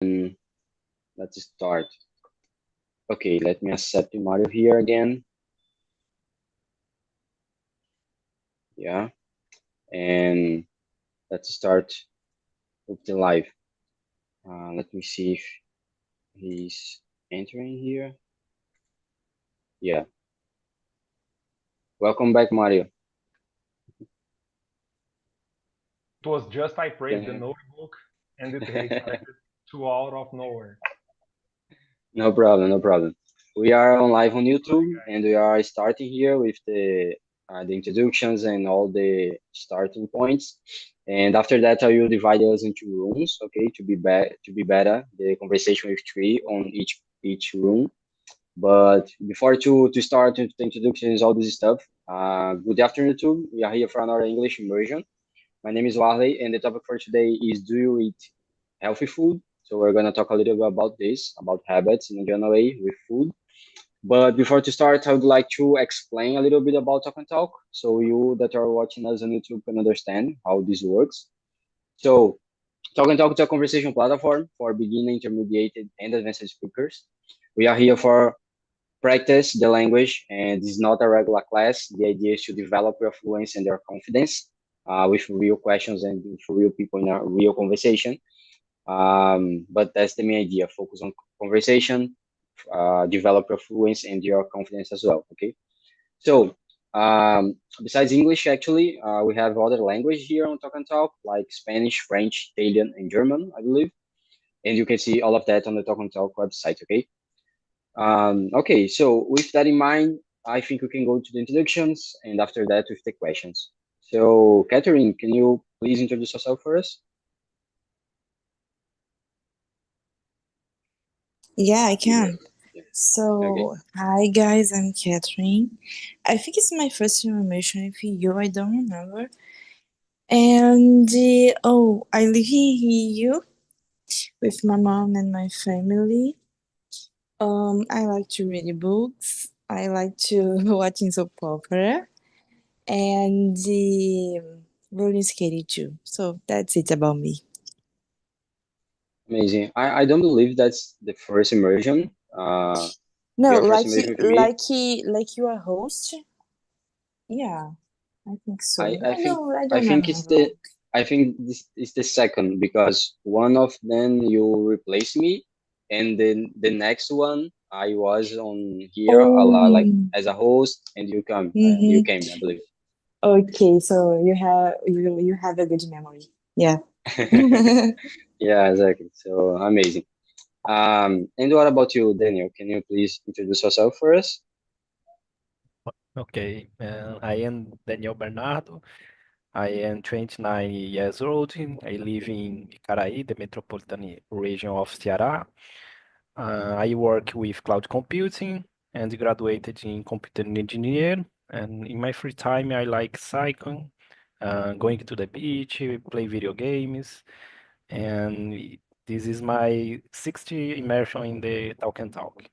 And let's start. Okay, let me accept Mario here again. Yeah, and let's start with the live. Let me see if he's entering here. Yeah. Welcome back, Mario. It was just I praised the Can- notebook and it restarted to out of nowhere. No problem, no problem. We are on live on Sorry, YouTube, guys. and we are starting here with the introductions and all the starting points. And after that, I will divide us into rooms, okay, to be better the conversation with three on each room. But before to start with the introductions, all this stuff. Good afternoon, YouTube. We are here for another English immersion. My name is Warley, and the topic for today is: Do you eat healthy food? So we're gonna talk a little bit about this, about habits in a general way with food. But before to start, I would like to explain a little bit about Talk and Talk, so you that are watching us on YouTube can understand how this works. So Talk and Talk is a conversation platform for beginner, intermediate, and advanced speakers. We are here for practice the language, and this is not a regular class. The idea is to develop your fluency and your confidence with real questions and with real people in a real conversation. But that's the main idea: focus on conversation, develop your fluency and your confidence as well. Okay. So besides English, actually, we have other language here on Talk and Talk, like Spanish, French, Italian, and German, I believe. And you can see all of that on the Talk and Talk website. Okay. Okay, so with that in mind, I think we can go to the introductions and after that with the questions. So, Catherine, can you please introduce yourself first? Yeah, I Yeah. can. Yeah. Okay. So, hi guys, I'm Catherine. I think it's my first information with you, I don't remember. And I live here with my mom and my family. I like to read books. I like to watching soap opera and rolling skating too. So that's it about me. Amazing. I don't believe that's the first immersion. No, Your first immersion with me. like you are host. Yeah, I think I, so. I think I I don't think it's remember. this is the second because one of them you replaced me, and then the next one I was on here a lot like Oh, as a host, and you mm-hmm. came, I believe. Okay, so you have a good memory. Yeah. Yeah, exactly. So amazing. And what about you, Daniel? Can you please introduce yourself first? Okay, I am Daniel Bernardo. I am 29 years old. I live in Icaraí, the metropolitan region of Ceará. I work with cloud computing and graduated in computer engineer. And in my free time, I like cycling, going to the beach, play video games, and this is my 60 immersion in the Talk and Talk.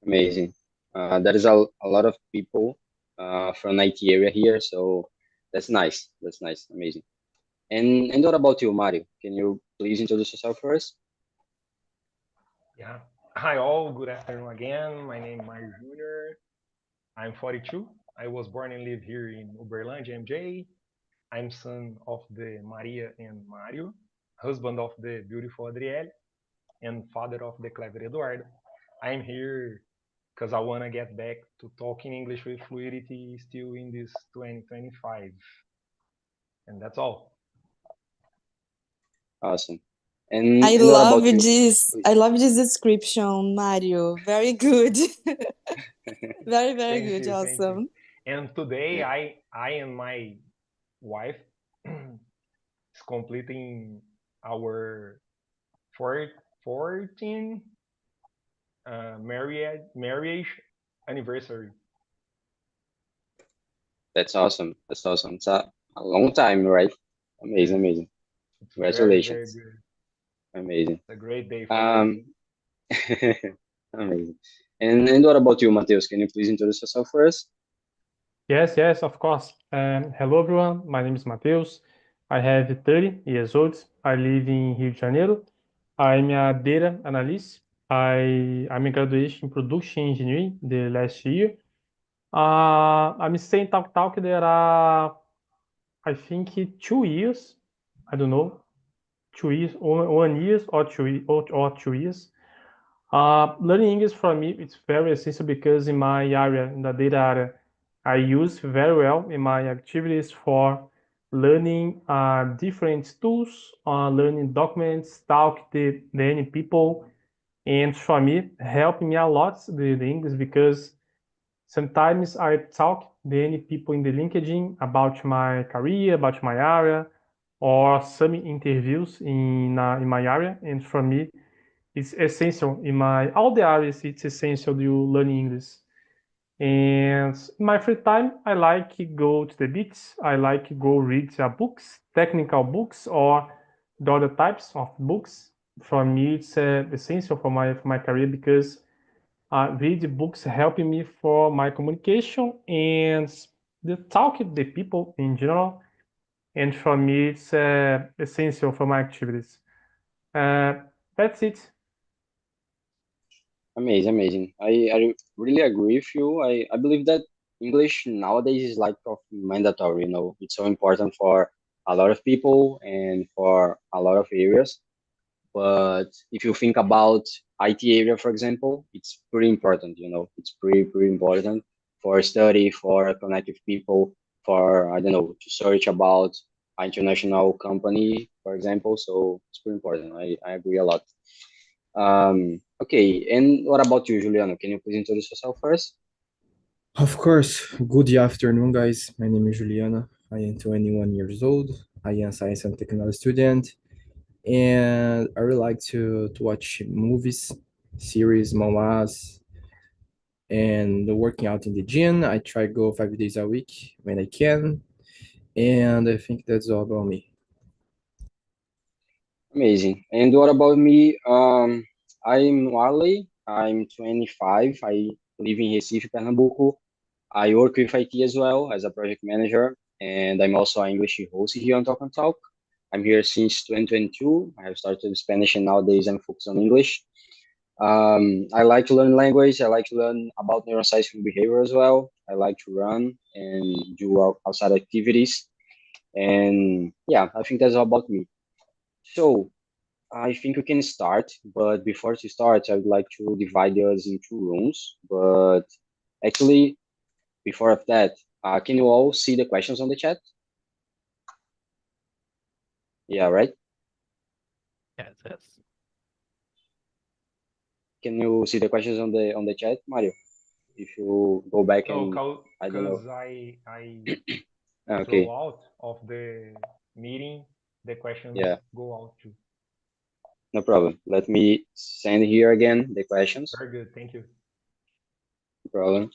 Amazing. There is a lot of people from IT area here, so that's nice. That's nice. Amazing. And what about you, Mario? Can you please introduce yourself first? Yeah. Hi all, good afternoon again. My name is Mario Jr. I'm 42. I was born and live here in Uberlândia, MJ. I'm son of the Maria and Mario, husband of the beautiful Adriele, and father of the clever Eduardo. I'm here because I want to get back to talking English with fluidity still in this 2025. And that's all. Awesome. And what about you? I Please. love this description, Mario. Very good. Very Thank good. you, thank you. Awesome. And today Yeah, I and my wife is completing our 14 marriage anniversary. that's awesome. That's awesome. It's a long time, right? Amazing, Yeah, amazing. it's very Congratulations. good. Amazing. It's a great day for me. Um, amazing. And what about you, Mateus? Can you please introduce yourself first? Yes, yes, of course. Hello, everyone. My name is Matheus. I have 30 years old. I live in Rio de Janeiro. I'm a data analyst. I'm a graduation in production engineering the last year. I'm staying Talk there are, I think, 2 years. I don't know, 2 years, 1 year or 2 years. Learning English for me it's very essential because in my area, in the data area, I use very well in my activities for learning different tools, learning documents, talk to many people, and for me help me a lot the English because sometimes I talk to many people in the LinkedIn about my career, about my area, or some interviews in my area, and for me it's essential in my all the areas. It's essential to learn English. And in my free time, I like to go to the beach. I like to go read books, technical books, or the other types of books. For me, it's essential for my career because read books helping me for my communication and the talk with the people in general. And for me, it's essential for my activities. That's it. Amazing. I really agree with you. I believe that English nowadays is like of mandatory, you know. It's so important for a lot of people and for a lot of areas. But if you think about IT area, for example, it's pretty important, you know. It's pretty important for study, for connect with people, for I don't know, to search about an international company, for example. So it's pretty important. I agree a lot. Okay, and what about you, Juliano? Can you please introduce yourself first? Of course. Good afternoon, guys. My name is Juliana. I am 21 years old. I am a science and technology student, and I really like to watch movies, series, manhwas, and working out in the gym. I try to go 5 days a week when I can, and I think that's all about me. Amazing. And what about me? I'm Wally. I'm 25. I live in Recife, Pernambuco. I work with IT as well as a project manager, and I'm also an English host here on Talk and Talk. I'm here since 2022. I have started Spanish, and nowadays I'm focused on English. I like to learn language. I like to learn about neuroscience and behavior as well. I like to run and do outside activities. And yeah, I think that's all about me. So I think we can start, but before to start, I would like to divide us into rooms. But actually, before of that, can you all see the questions on the chat? Yeah, right. Yes. Can you see the questions on the chat, Mario? If you go back So, and I don't know. because I Okay, throw out of the meeting, the questions yeah, go out too. no problem. Let me send here again the questions. Very good, thank you. No problem.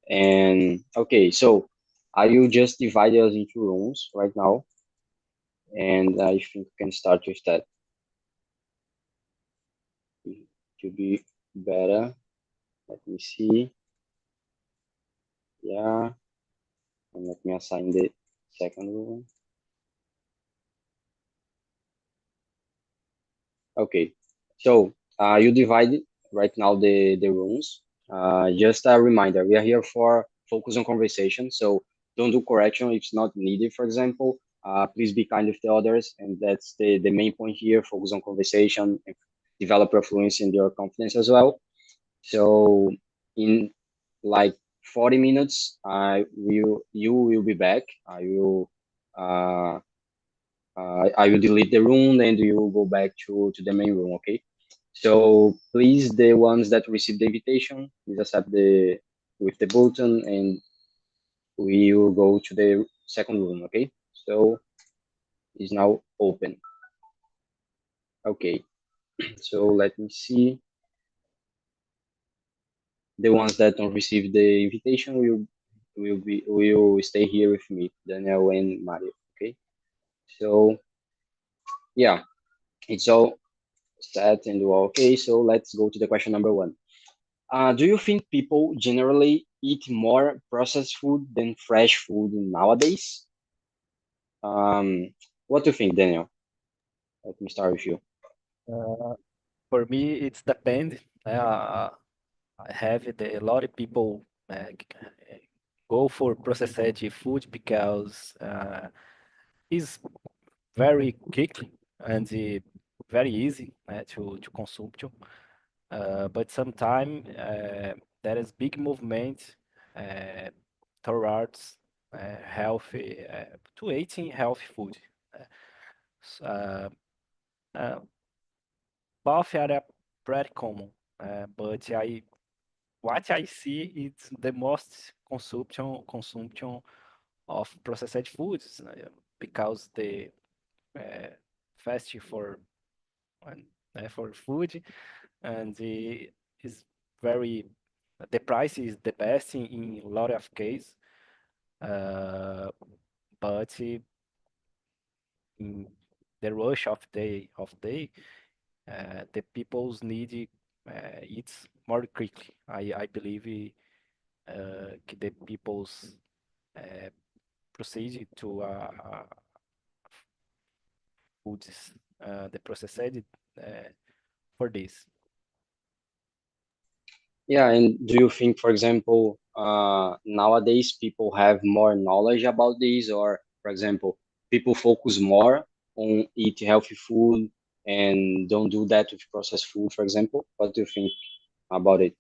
And okay, so I will just divide us into rooms right now, and I think we can start with that to be better. Let me see. Yeah, and let me assign the second room. Okay, so you divide right now the rooms. Just a reminder, we are here for focus on conversation, so don't do correction if it's not needed, for example. Please be kind with the others, and that's the main point here, focus on conversation, and develop your fluency and your confidence as well. So in like 40 minutes, you will be back. Uh, I will delete the room and you will go back to the main room, okay? So please, the ones that receive the invitation, please accept the with the button and we will go to the second room, okay? So it's now open. Okay, so let me see. The ones that don't receive the invitation will stay here with me, Daniel and Mario, okay? So yeah, it's all set and all okay. So let's go to the question number one. Do you think people generally eat more processed food than fresh food nowadays? Um, What do you think, Daniel? Let me start with you. For me, it's depend. I have a lot of people go for processed food because it's very quick and very easy to consume. But sometimes there is big movement uh, towards healthy to eating healthy food. S- Uh, uh, Both are pretty common, but what I see is the most consumption of processed foods because the uh, fast for food and is very the price is the best in a lot of cases, but in the rush of day the people's need it's more quickly. I believe the people's uh, proceed to foods the processed for this. Yeah, and do you think, for example, nowadays people have more knowledge about this, or, for example, people focus more on eat healthy food and don't do that with processed food, for example? What do you think about it?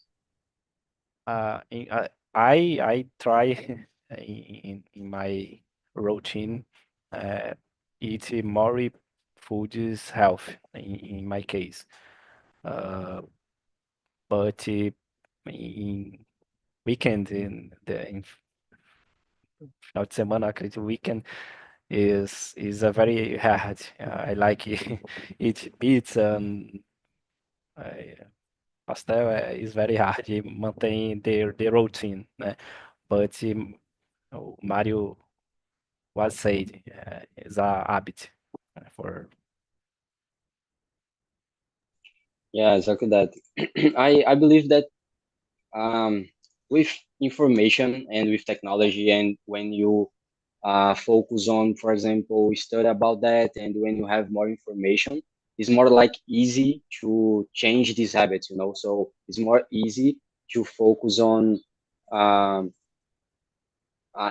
I try in my routine uh, eat more food is health in my case. Uh, but in weekend in final de semana, acredito, weekend is a very hard. I like eat pizza and pastel is very hard. Maintain the routine, né? But o Mario was said is a habit for Yeah, exactly that. I believe that um, with information and with technology, and when you focus on, for example, study about that, and when you have more information, it's more like easy to change these habits, you know. So it's more easy to focus on um,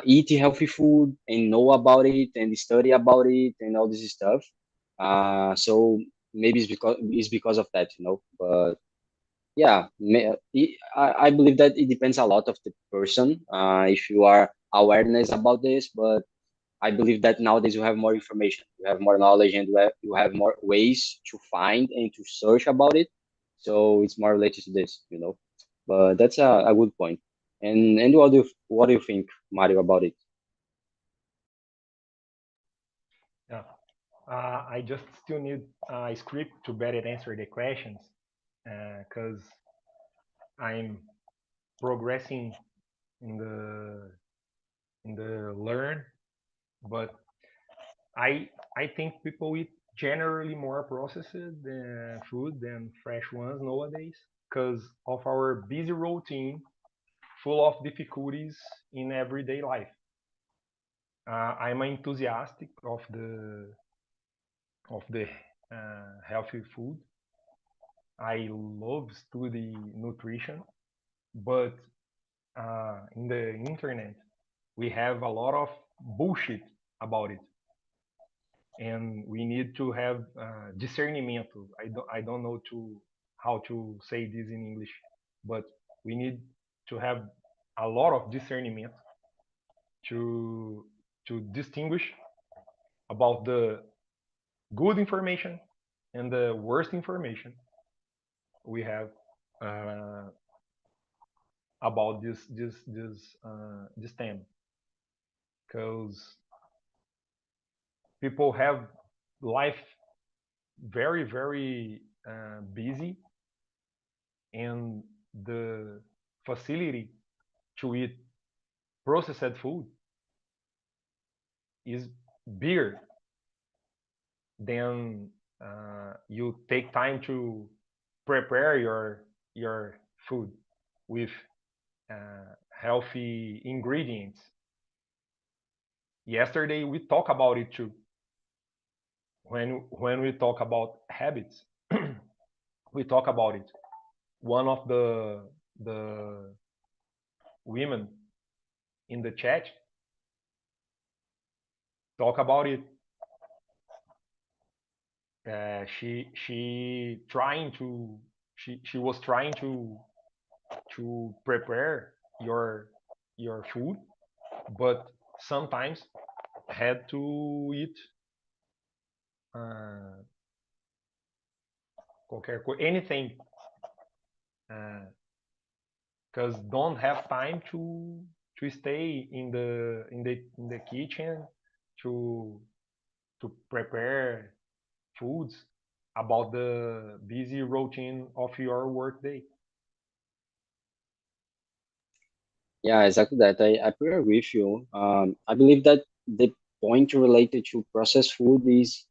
eat healthy food and know about it and study about it and all this stuff. So maybe it's because of that, you know. But yeah, I believe that it depends a lot of the person. If you are awareness about this, but I believe that nowadays you have more information, you have more knowledge, and you have more ways to find and to search about it. So it's more related to this, you know. But that's a good point. And what do you think, Mario, about it? Yeah. I just still need a script to better answer the questions because I'm progressing in the learn, but I think people eat generally more processed food than fresh ones nowadays because of our busy routine full of difficulties in everyday life. I'm enthusiastic of the healthy food. I love study nutrition, but in the internet we have a lot of bullshit about it, and we need to have discernment. I don't know how to say this in English, but we need to have a lot of discernment to distinguish about the good information and the worst information we have uh, about this theme, because people have life very busy, and the facility to eat processed food is bigger than you take time to prepare your food with healthy ingredients. Yesterday we talked about it too. when we talk about habits, we talk about it. One of the women in the chat talk about it. She was trying to prepare your food, but sometimes had to eat anything, because don't have time to stay in the kitchen to prepare foods about the busy routine of your workday. Yeah, exactly that. I pretty agree with you. I believe that the point related to processed food is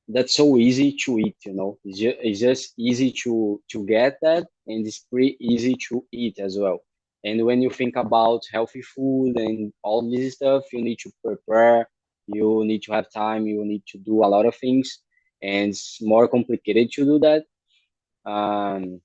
that's so easy to eat, you know. It's just easy to get that, and it's pretty easy to eat as well. And when you think about healthy food and all this stuff, you need to prepare, you need to have time, you need to do a lot of things, and it's more complicated to do that.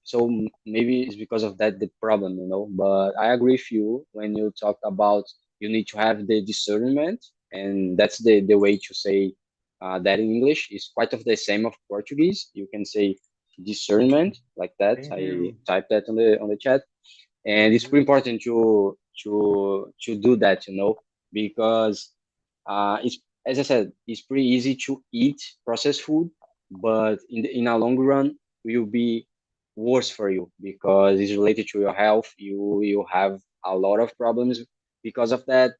So maybe it's because of that the problem, you know. But I agree with you when you talk about you need to have the discernment, and that's the way to say that in English. Is quite of the same of Portuguese. You can say discernment like that. Thank I you. typed that on the chat, and Thank it's pretty you. important to do that, you know, because it's, as I said, it's pretty easy to eat processed food, but in a long run will be worse for you because it's related to your health. You have a lot of problems because of that,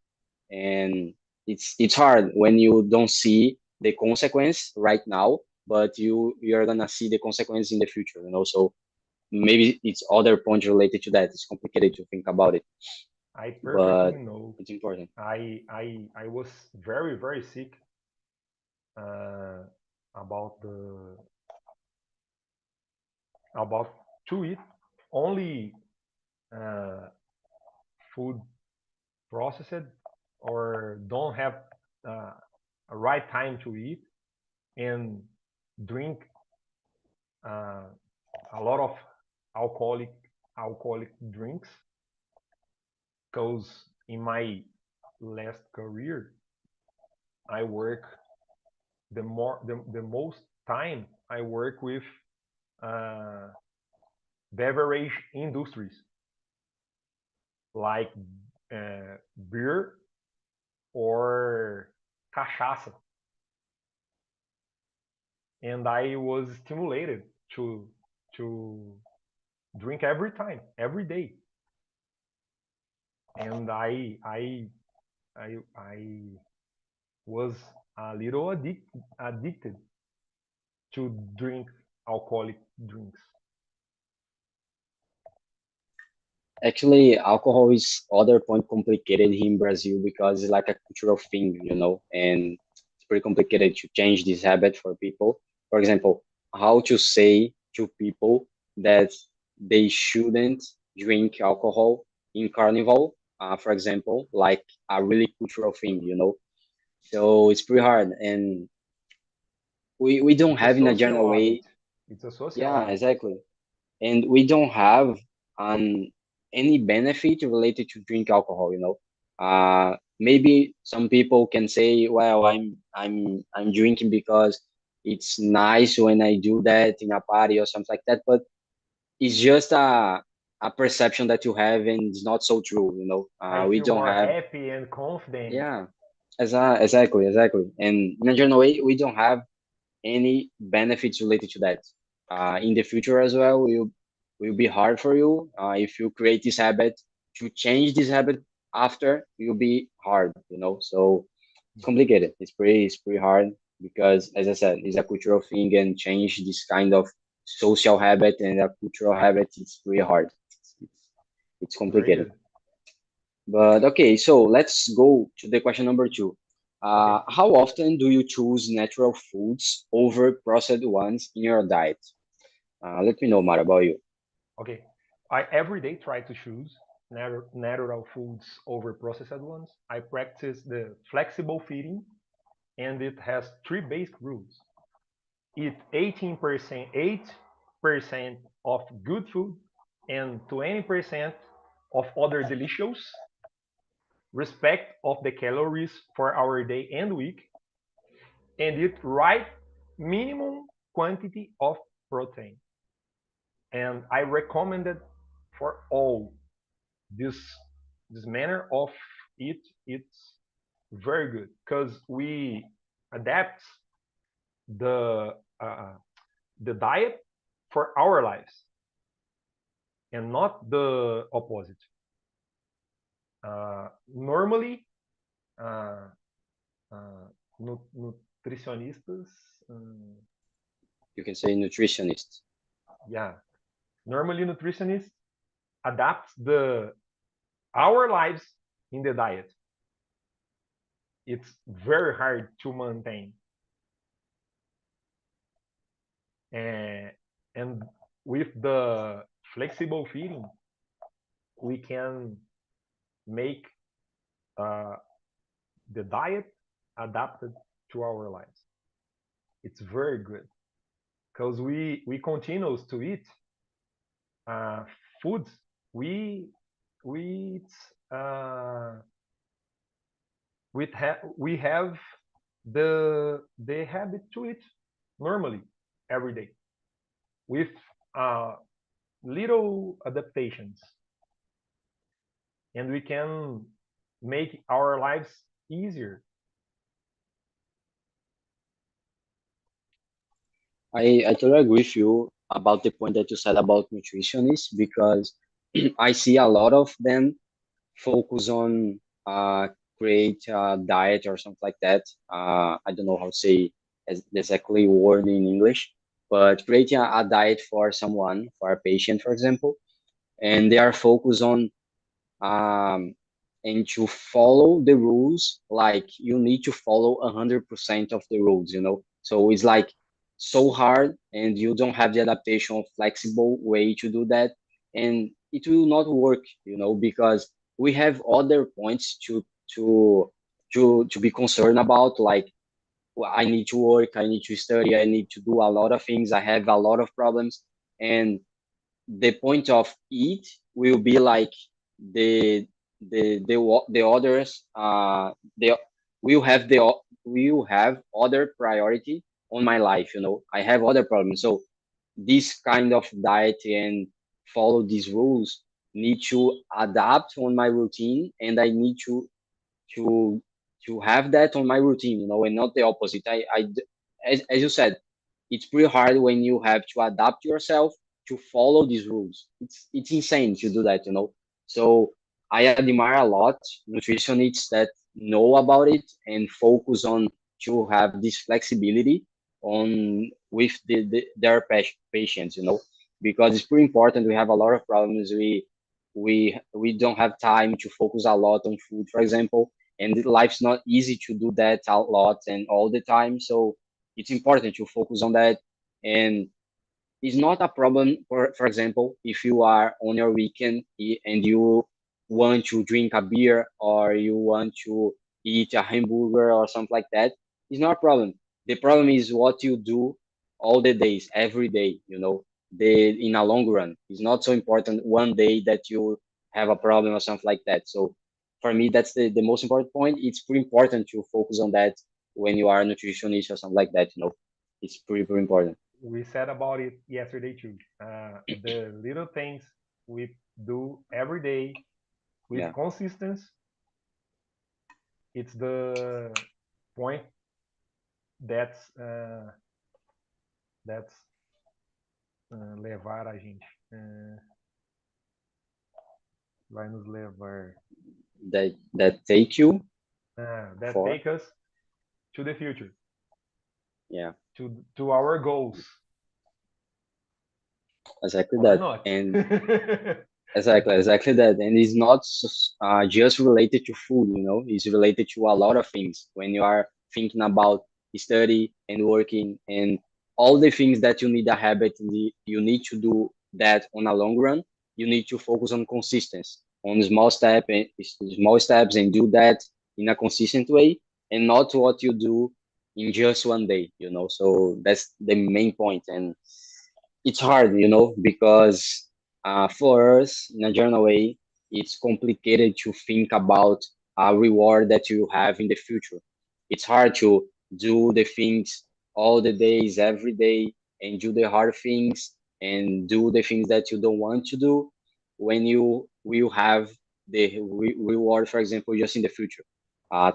and it's hard when you don't see the consequence right now, but you're gonna see the consequence in the future, you know. So maybe it's other points related to that. It's complicated to think about it, I but perfectly know. it's important. I was very sick uh, about the about to eat only uh, food processed or don't have uh, a right time to eat, and drink uh, a lot of alcoholic drinks, because in my last career I work the most time I work with uh, beverage industries like beer or cachaça, and I was stimulated to drink every time, every day, and I was a little addicted to drink alcoholic drinks. Actually, alcohol is other point complicated here in Brazil because it's like a cultural thing, you know, and it's pretty complicated to change this habit for people. For example, how to say to people that they shouldn't drink alcohol in carnival, for example, like a really cultural thing, you know. So it's pretty hard, and we don't It's a have in a general social way. habit. It's a social Yeah, habit. exactly. And we don't have um, any benefit related to drink alcohol, you know. Maybe some people can say, well, I'm drinking because it's nice when I do that in a party or something like that, but it's just a perception that you have, and it's not so true, you know. I We feel don't more have. happy and confident. Yeah, exactly. And in a general way, we don't have any benefits related to that. In the future as well, will be hard for you if you create this habit. To change this habit after will be hard, you know. So it's complicated. It's pretty hard because, as I said, it's a cultural thing, and change this kind of social habit and a cultural habit. It's pretty hard. It's Very complicated. good. But okay, so let's go to the question number two. Okay. How often do you choose natural foods over processed ones in your diet? Let me know more about you. Okay. I every day try to choose natural foods over processed ones. I practice the flexible feeding, and it has 3 basic rules. Eat 8% of good food and 20% of other delicious. Respect of the calories for our day and week, and eat right minimum quantity of protein. And I recommend it for all. This manner of eat, it's very good because we adapt the the diet for our lives and not the opposite. Normally, nutricionistas, You can say nutritionist. yeah, normally nutritionists adapt our lives in the diet. It's very hard to maintain. And with the flexible feeding, we can make the diet adapted to our lives. It's very good because we continues to eat foods we we have the habit to eat normally every day with little adaptations, and we can make our lives easier. I totally agree with you about the point that you said about nutritionists because I see a lot of them focus on create a diet or something like that. I don't know how to say exactly word in English, but creating a diet for someone, for a patient, for example, and they are focused on and to follow the rules. Like you need to follow 100% of the rules, you know. So it's like so hard, and you don't have the adaptation of flexible way to do that, and it will not work, you know, because we have other points to to be concerned about, like well, I need to work, I need to study, I need to do a lot of things, I have a lot of problems, and the point of eat will be like the the others they will have other priority on my life, you know. I have other problems, so this kind of diet and follow these rules need to adapt on my routine, and I need to to have that on my routine, you know, and not the opposite. As you said, it's pretty hard when you have to adapt yourself to follow these rules. It's insane to do that, you know. So I admire a lot nutritionists that know about it and focus on to have this flexibility on with their patients, you know, because it's pretty important. We have a lot of problems. We don't have time to focus a lot on food, for example, and life's not easy to do that a lot and all the time. So it's important to focus on that, and it's not a problem for example, if you are on your weekend and you want to drink a beer or you want to eat a hamburger or something like that. It's not a problem. The problem is what you do all the days, every day, you know. The In a long run, it's not so important one day that you have a problem or something like that. So for me, that's the most important point. It's pretty important to focus on that when you are a nutritionist or something like that, you know. It's pretty important. We said about it yesterday too. The little things we do every day with Yeah. consistency, it's the point that's that's levar a gente, vai nos levar, That take you that for, take us to the future, yeah, to our goals, exactly or that. not. And exactly that. And it's not just related to food, you know. It's related to a lot of things when you are thinking about study and working and all the things that you need a habit. You need to do that on a long run. You need to focus on consistency, on small steps, and do that in a consistent way, and not what you do in just one day, you know. So that's the main point, and it's hard, you know, because for us in a general way, it's complicated to think about a reward that you have in the future. It's hard to do the things all the days, every day, and do the hard things and do the things that you don't want to do when you will have the reward, for example, just in the future.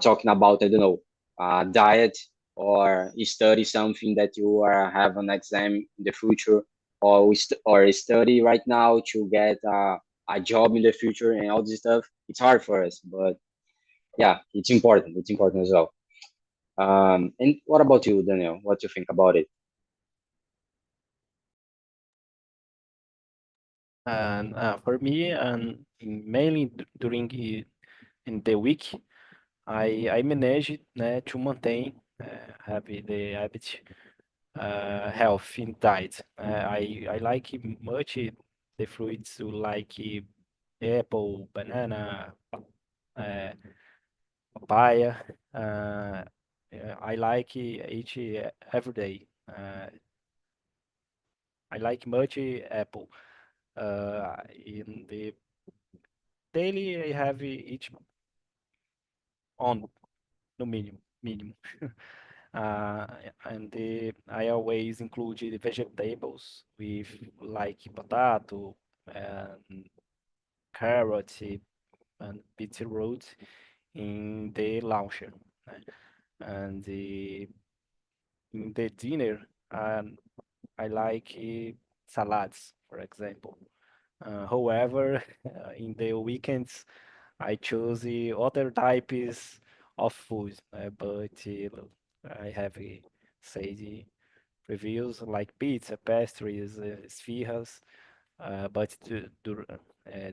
Talking about, I don't know, diet or study something that you are have an exam in the future, or or study right now to get a job in the future and all this stuff. It's hard for us, but yeah, it's important. It's important as well. And what about you, Daniel? What do you think about it? And for me, and mainly during in the week, I manage to maintain have the habit health in diet. I like much the fruits like apple, banana, uh, papaya. I like eat every day. I like much apple. In the daily, I have each on no minimum. Uh, and I always include the vegetables with like potato and carrot and beetroot in the launcher. And in the dinner, I like salads, for example. However, in the weekends, I choose the other types of food, but I have said the reviews like pizza, pastries, spheres, but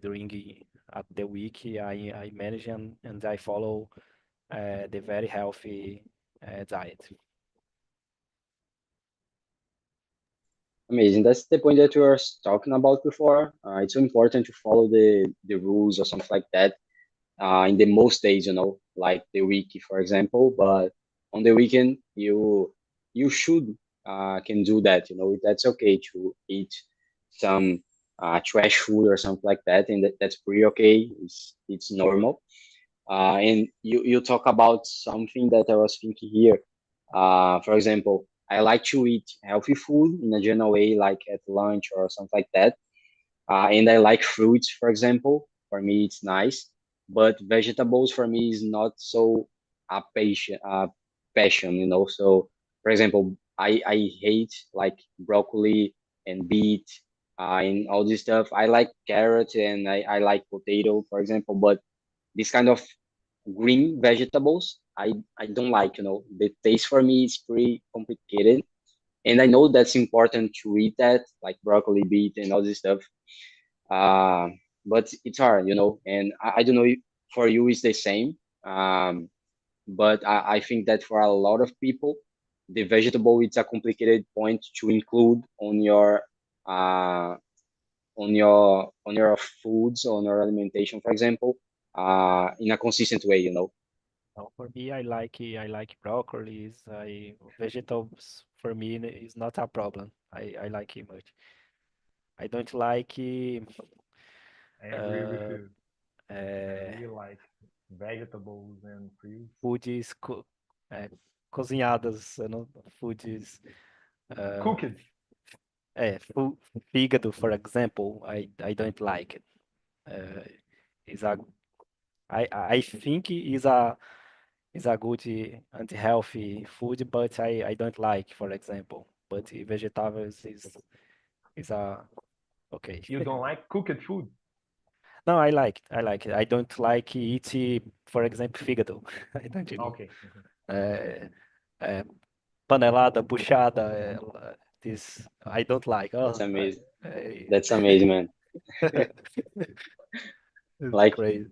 during at the week I manage and I follow the very healthy diet. Amazing. That's the point that we were talking about before. It's so important to follow the rules or something like that in the most days, you know, like the week, for example. But on the weekend, you should can do that. You know, that's okay to eat some trash food or something like that, and that's pretty okay. It's normal. And you talk about something that I was thinking here. For example, I like to eat healthy food in a general way, like at lunch or something like that. And I like fruits, for example. For me, it's nice, but vegetables for me is not so a passion, you know. So, for example, I hate like broccoli and beet and all this stuff. I like carrot and I like potato, for example, but this kind of green vegetables, I don't like, you know. The taste for me is pretty complicated. And I know that's important to eat that, like broccoli, beet, and all this stuff. Uh, but it's hard, you know. And I don't know if for you it's the same. But I think that for a lot of people, the vegetable it's a complicated point to include uh, on your foods, on your alimentation, for example, in a consistent way, you know. Now, for me, I like broccolis. I vegetables for me is not a problem. I like it much. I don't like I agree with uh, you. I uh, really like vegetables and fruits. foods uh, cozinhadas, you know, foods uh, Cooked. fígado, for example. I don't like it. Uh, is a I think is a good anti-healthy food, but I don't like, for example. But vegetables is a okay. You don't like cooked food? No, I like it. I like it. I don't like eat, for example, fígado. I don't eat. Okay. Uh, uh, panelada, buchada, this I don't like. That's Oh, amazing. I- That's amazing, man. it's Like crazy.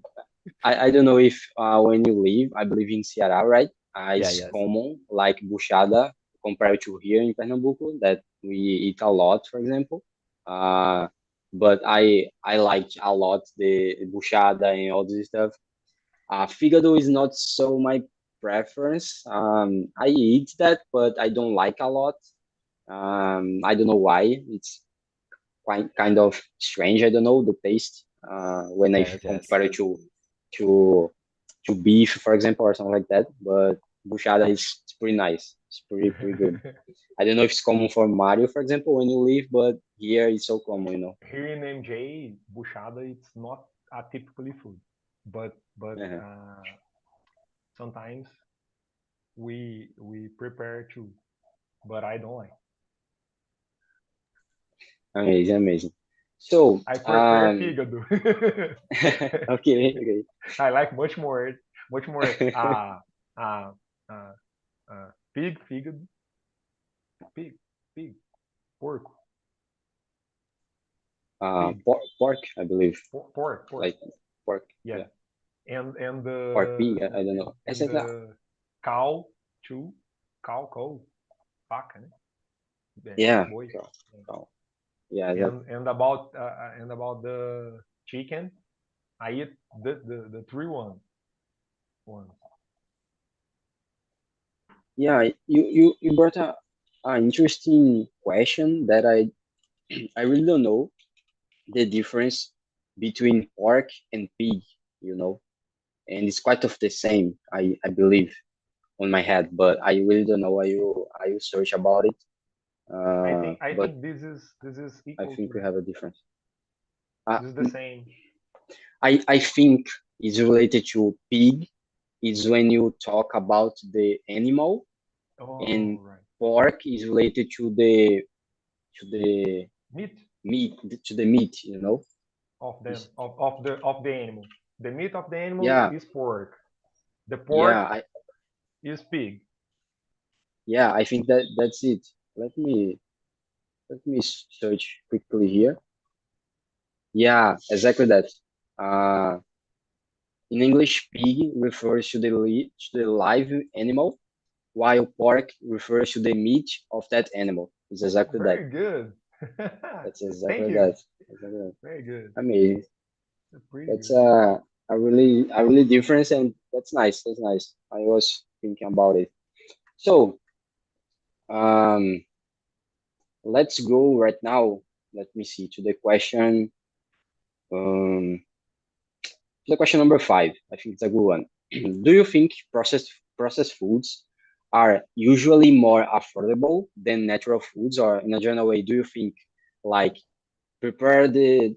I don't know if when you live, I believe in Ceará, right? Yeah, It's yes. common like buchada compared to here in Pernambuco that we eat a lot, for example. Uh, but I liked a lot the buchada and all this stuff. Fígado is not so my preference. I eat that, but I don't like a lot. I don't know why. It's quite kind of strange. I don't know the taste when I Yes, yes. compare it to to beef, for example, or something like that. But buchada is it's pretty nice. It's pretty good. I don't know if it's common for Mario, for example, when you live, but here it's so common, you know. Here in MJ, buchada it's not a typically food, but Uh-huh. sometimes we prepare too, but I don't like. Amazing, amazing. So, I prepare fígado. okay, okay. I like much more uh uh pig fígado, pig pig porco pig Pork, I believe, pork like pork. yeah, Yeah, and pork pig. the I don't know. and Essa é the cow too, cow vaca, né? yeah, Boi. cow, cow. Yeah, that. And about the chicken, I eat the three ones. Yeah, you brought a an interesting question that I really don't know the difference between pork and pig, you know, and it's quite of the same. I believe on my head, but I really don't know. I will search about it. I But think this is I equal to think we that. have a difference. Uh, This is the same. I think it's related to pig is when you talk about the animal, Oh, and right. pork is related to the Meat meat, to the meat, you know. of them It's, of the animal. The meat of the animal yeah, is pork. The yeah, pork is pig. I think that that's it. Let me search quickly here. Yeah, exactly that. Uh, in English, pig refers to the live animal, while pork refers to the meat of that animal. It's exactly that. Very good. That's Thank exactly you. that. Exactly that. Very good. Amazing. That's pretty That's good. a really difference, and that's nice. That's nice. I was thinking about it. So, um, let's go right now. Let me see to the question. Um, to the question number 5. I think it's a good one. Do you think processed foods are usually more affordable than natural foods, or in a general way, do you think like prepare the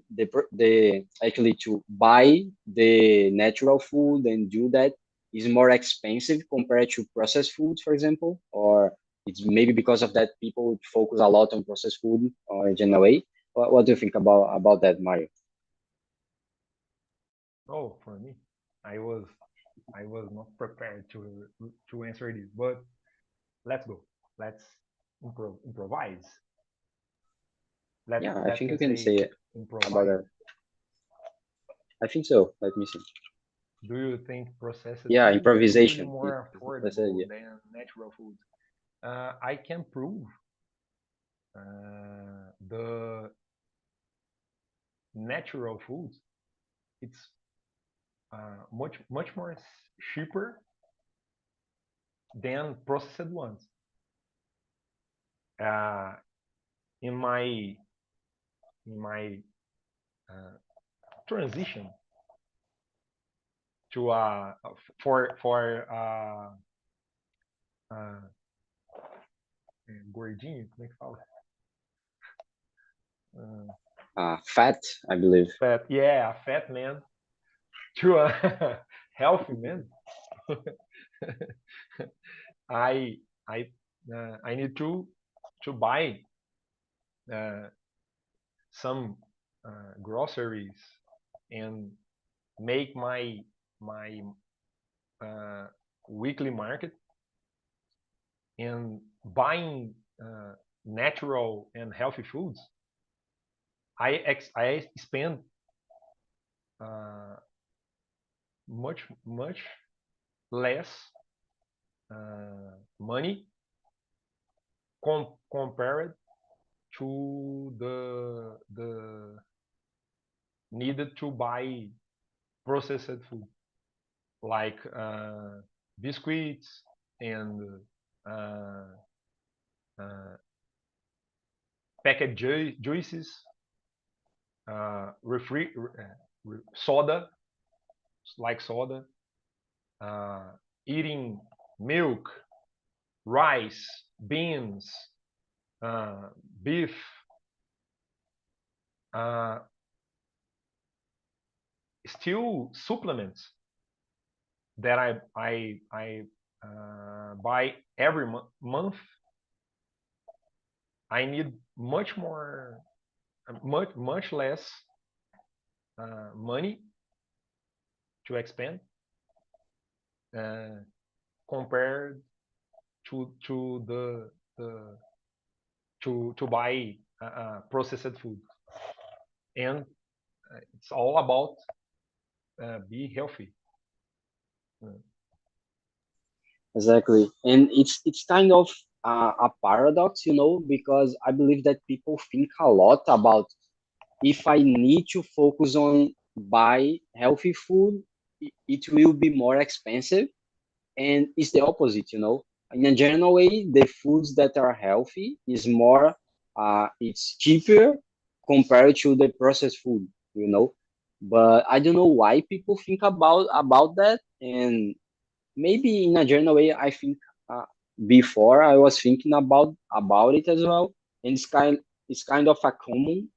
actually to buy the natural food and do that is more expensive compared to processed foods, for example, or it's maybe because of that people focus a lot on processed food or in general way? What do you think about that, Mario? Oh, for me, I was not prepared to answer this, but let's go. Let's improvise. Yeah, I Let think you can can say say it about improvise. that. I think so. Let me see. Do you think processed Yeah, foods are usually improvisation. more That's it. affordable Yeah. than natural foods? I can prove the natural foods. It's much more cheaper than processed ones. Uh, in my uh, transition to for uh, gordinho, como é que fala? Fat, I believe. Fat, yeah, a fat man to a healthy man. I I I need to buy uh, some groceries and make my uh, weekly market, and buying natural and healthy foods. I spend uh, much less money compared to the needed to buy processed food like biscuits and uh, uh, packaged juices, soda, like soda, eating milk, rice, beans, beef, still supplements that I buy every month. I need much less money to expend compared to to buy processed food, and it's all about be healthy. Exactly, and it's kind of a paradox, because I believe that people think a lot about, if I need to focus on buy healthy food, it will be more expensive, and it's the opposite. In a general way, the foods that are healthy is more, it's cheaper compared to the processed food. But I don't know why people think about that, and maybe in a general way, I think, before I was thinking about it as well, and it's kind of a common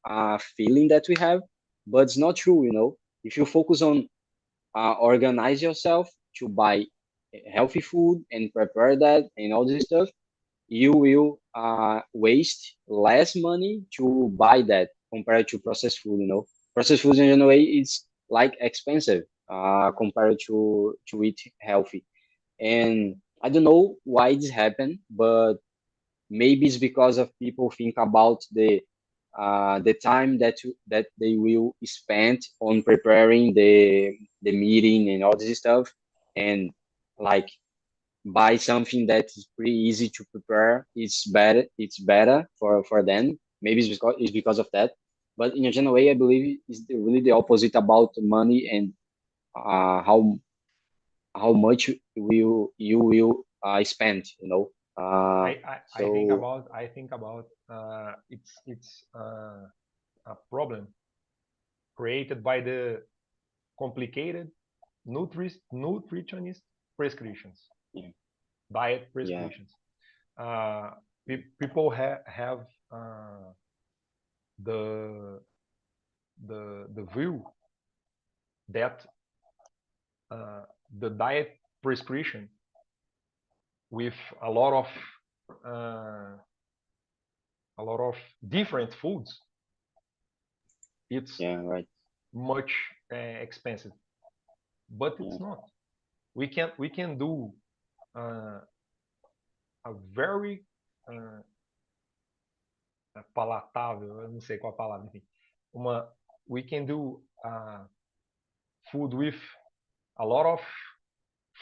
feeling that we have, but it's not true. If you focus on, organize yourself to buy healthy food and prepare that and all this stuff, you will waste less money to buy that compared to processed food. Processed food in a way it's like expensive compared to eat healthy. And I don't know why this happened, but maybe it's because of people think about the time that they will spend on preparing the meeting and all this stuff, and like buy something that is pretty easy to prepare. It's better for them. Maybe it's because of that. But in a general way, I believe it's really the opposite about money and how much you will spend. I think So about it's a problem created by the complicated nutritionist prescriptions, yeah, diet yeah, prescriptions. Uh, People have the the view that the diet prescription with uh, a lot of different foods, it's yeah, right, much expensive, but yeah, it's not. We can do uh, a very uh, palatável, eu não sei qual a palavra, enfim, we can do food with a lot of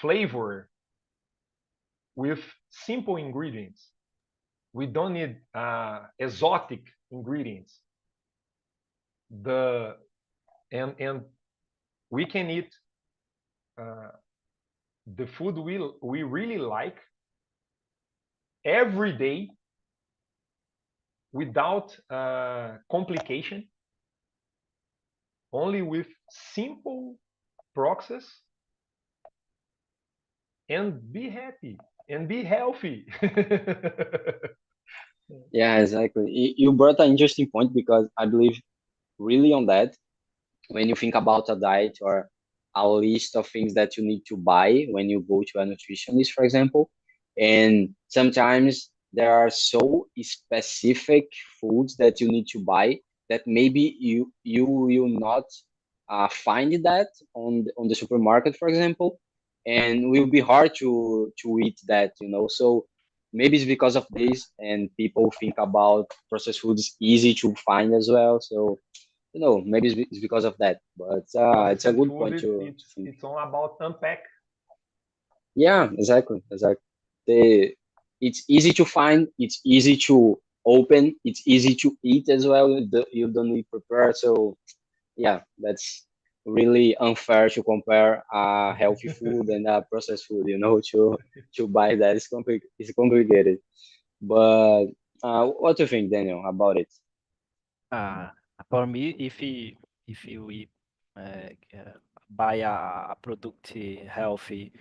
flavor with simple ingredients. We don't need exotic ingredients. The and we can eat the food we really like every day without complication, only with simple process, and be happy and be healthy. yeah, exactly. You brought an interesting point, because I believe really on that. When you think about a diet or a list of things that you need to buy when you go to a nutritionist, for example, and sometimes there are so specific foods that you need to buy that maybe you will not find that on the supermarket, for example, and will be hard to eat that. So maybe it's because of this, and people think about processed foods easy to find as well. So maybe it's because of that, but it's a Processed good food, point to think. it's all about unpack. Yeah, exactly. The It's easy to find, it's easy to open, it's easy to eat as well. You don't need prepare. So yeah, really unfair to compare a healthy food and a processed food. To buy that is it's complicated. But what do you think, Daniel, about it? Uh, for me, if we buy a product healthy,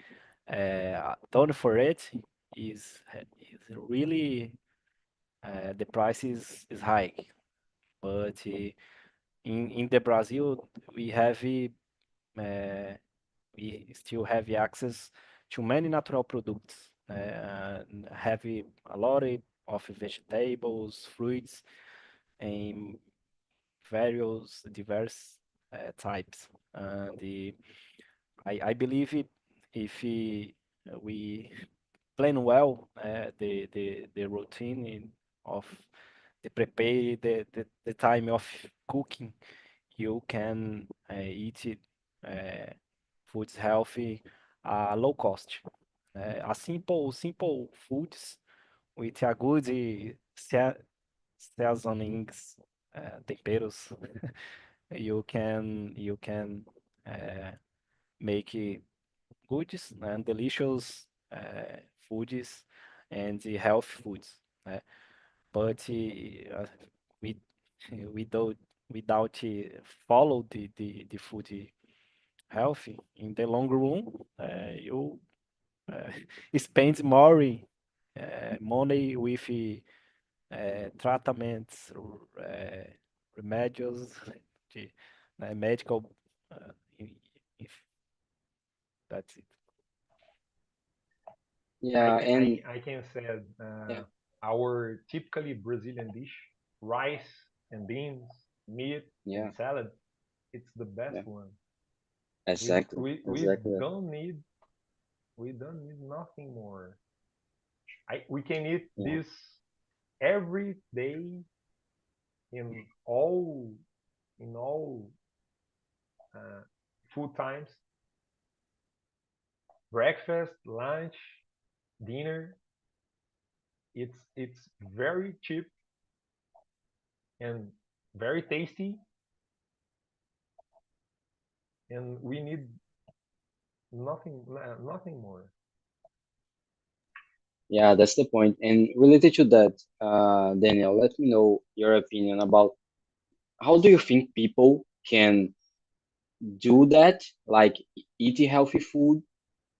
done for it is really the price is high. But in the Brazil, we have we still have access to many natural products. Have a lot of vegetables, fruits, and various diverse types. And I believe if we plan well the routine of the prepare the time of cooking, you can eat it, foods healthy, low cost. A simple foods with a good seasonings, temperos, you can uh, make goods and delicious foods and healthy foods. But we without without follow the food healthy in the long run, you uh, spend more money with tratamentos, remédios, de, medical. Uh, if that's it. Yeah, and I can say yeah, our typically Brazilian dish, rice and beans, meat and yeah, salad, it's the best yeah, one. exactly, We exactly. don't need nothing more. We can eat Yeah, this every day in all uh, food times, breakfast, lunch, dinner. It's very cheap and very tasty, and we need nothing more. yeah, that's the point. And related to that, Daniel, let me know your opinion about how do you think people can do that, like eat healthy food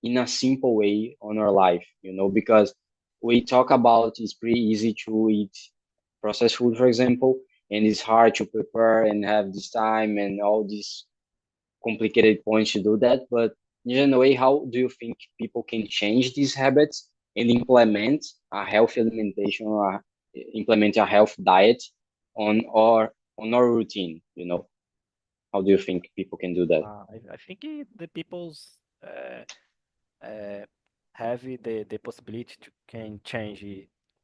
in a simple way on our life, because we talk about it's pretty easy to eat processed food, for example, and it's hard to prepare and have this time and all these complicated points to do that. But in a way, how do you think people can change these habits and implement a healthy alimentation or implement a health diet on our routine? How do you think people can do that? I think the people's uh, have the possibility to can change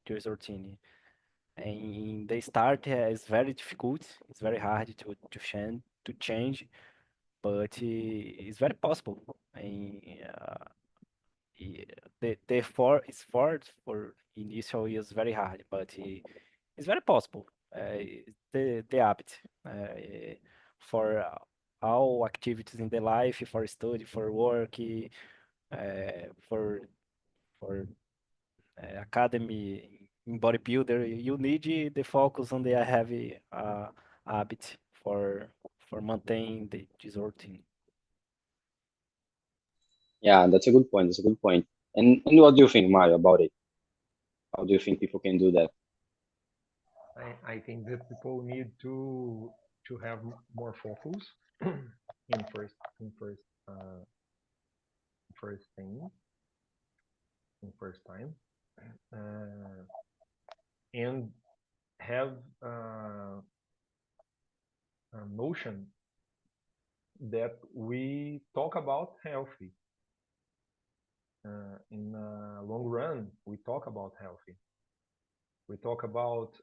their routine. And they start is very difficult. It's very hard to change, but it's very possible. And the for initial is very hard, but it's very possible. The habit for all activities in the life, for study, for work, for for academy in bodybuilder, you need the focus on the heavy habit for maintain this routine. Yeah, that's a good point. That's a good point. And what do you think, Mario, about it? How do you think people can do that? I think that people need to have more focus in first thing in first time, uh, and have a notion that we talk about healthy. In the long run, we talk about healthy. We talk about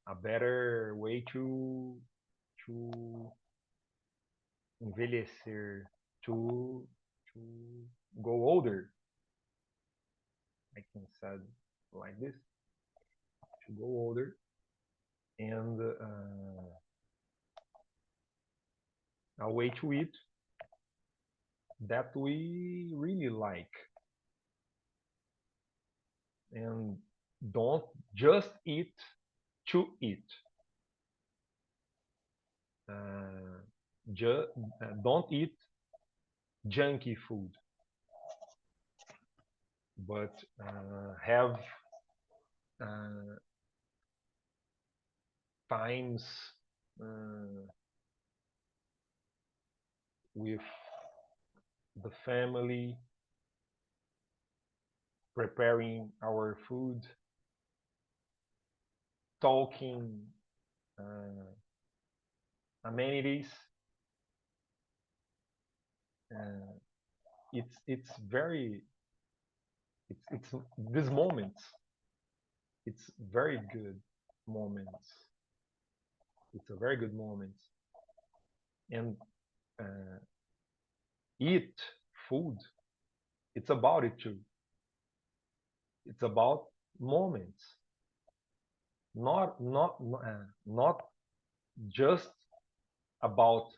a better way to envelhecer, to go older. I can say like this, to go older, and a way to eat that we really like. And don't just eat to eat. Don't eat junky food, but have times with the family, preparing our food, talking amenities. It's very it's these moments. It's very good moments. It's a very good moment, and eat food. It's about it too. It's about moments, not just about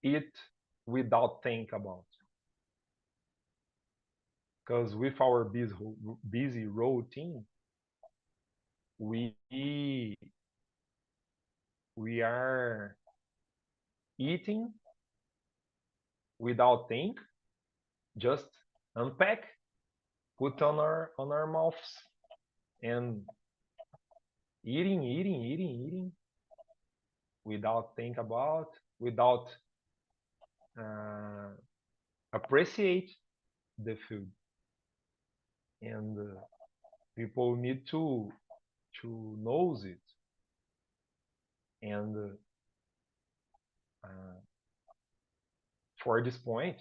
it without think about. Because with our busy routine, we are eating without think, just unpack, put on our mouths, and eating without think about, without appreciate the food. And people need to know it. And for this point,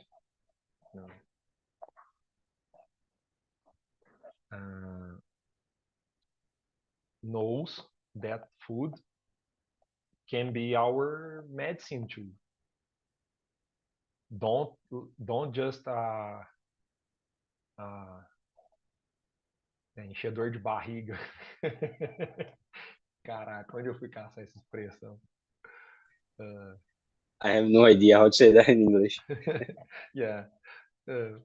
knows that food can be our medicine too. Don't just enchedor de barriga. Caraca, onde eu fui caçar essa expressão? I have no idea how to say that in English. Yeah.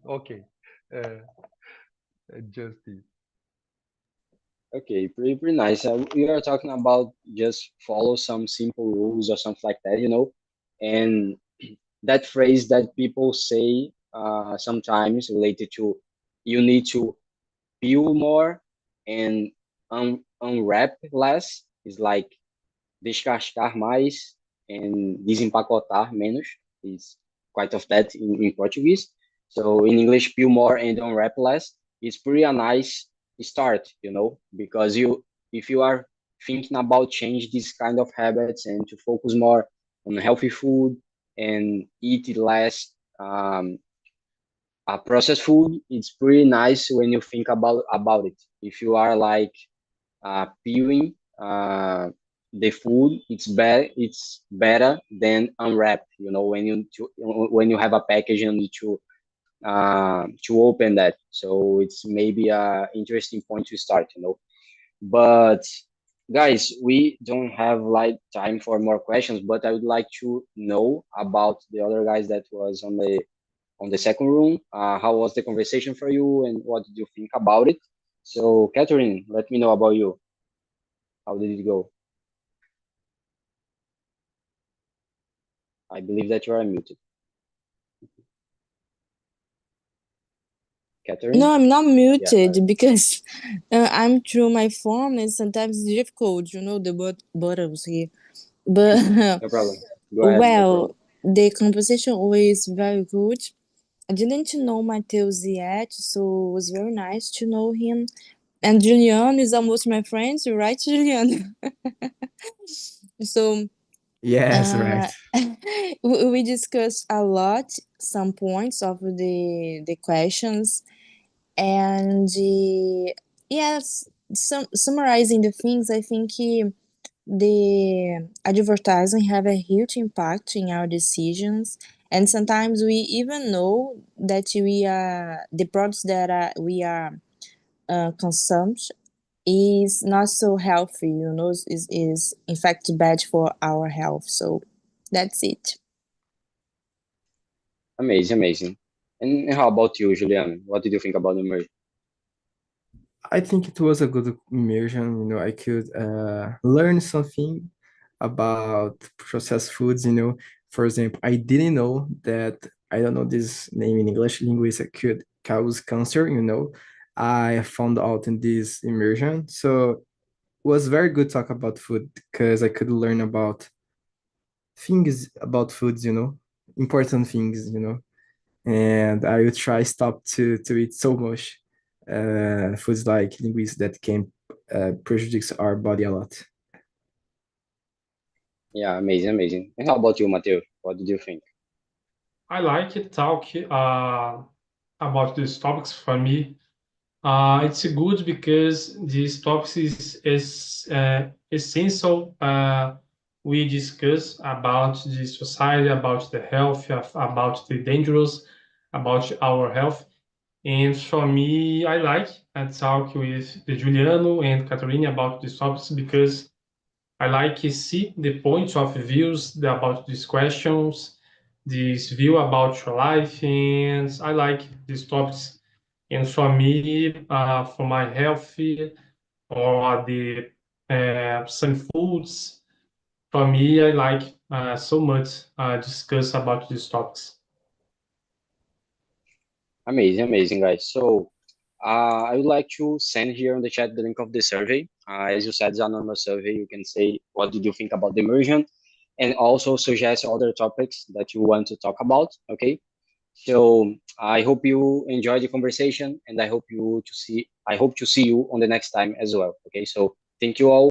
Okay. Just it. Okay, pretty nice. We are talking about just follow some simple rules or something like that, and that phrase that people say sometimes related to you need to peel more and unwrap less is like descascar mais and desempacotar menos is quite of that in Portuguese. So in English, peel more and unwrap less. It's pretty a nice start, because if you are thinking about change these kind of habits and to focus more on healthy food and eat less processed food, it's pretty nice when you think about it. If you are like peeling the food, it's better than unwrap. When you have a package and need to open that. So it's maybe a interesting point to start. But guys, we don't have like time for more questions. But I would like to know about the other guys that was on the second room. How was the conversation for you, and what did you think about it? So, Catherine, let me know about you. How did it go? I believe that you are muted. Catherine? No, I'm not muted Yeah. because I'm through my phone and sometimes it's difficult, the buttons here. But No problem. Go ahead. No well, problem. the conversation was very good. I didn't know Mateus yet, so it was very nice to know him. And Julian is almost my friend, right, Julian? So Yes, right. we discussed a lot, some points of the questions, and yes, summarizing the things, I think the advertising have a huge impact in our decisions, and sometimes we even know that we are the products that we are consumed is not so healthy, is in fact bad for our health. So that's it. Amazing. And how about you, Julian? What did you think about the immersion? I think it was a good immersion. I could learn something about processed foods. For example, I didn't know that, I don't know this name in English, linguiça could cause cancer. I found out in this immersion. So it was very good talk about food because I could learn about things about foods, important things, and I will try stop to eat so much foods like linguiça that can prejudice our body a lot. Yeah, amazing. And how about you, Mateo? What did you think? I like it talk about these topics for me. It's good because these topics is essential. We discuss about the society, about the health, about the dangerous, about our health. And for me, I like to talk with the Juliano and Caterina about these topics because I like to see the points of views about these questions, this view about your life, and I like these topics. And for me, for my health or the some foods, for me, I like so much discuss about these topics. Amazing, guys. So, I would like to send here on the chat the link of the survey. As you said, it's a normal survey. You can say what did you think about the immersion, and also suggest other topics that you want to talk about. Okay. So I hope you enjoy the conversation, and I hope to see you on the next time as well. Okay. So thank you all.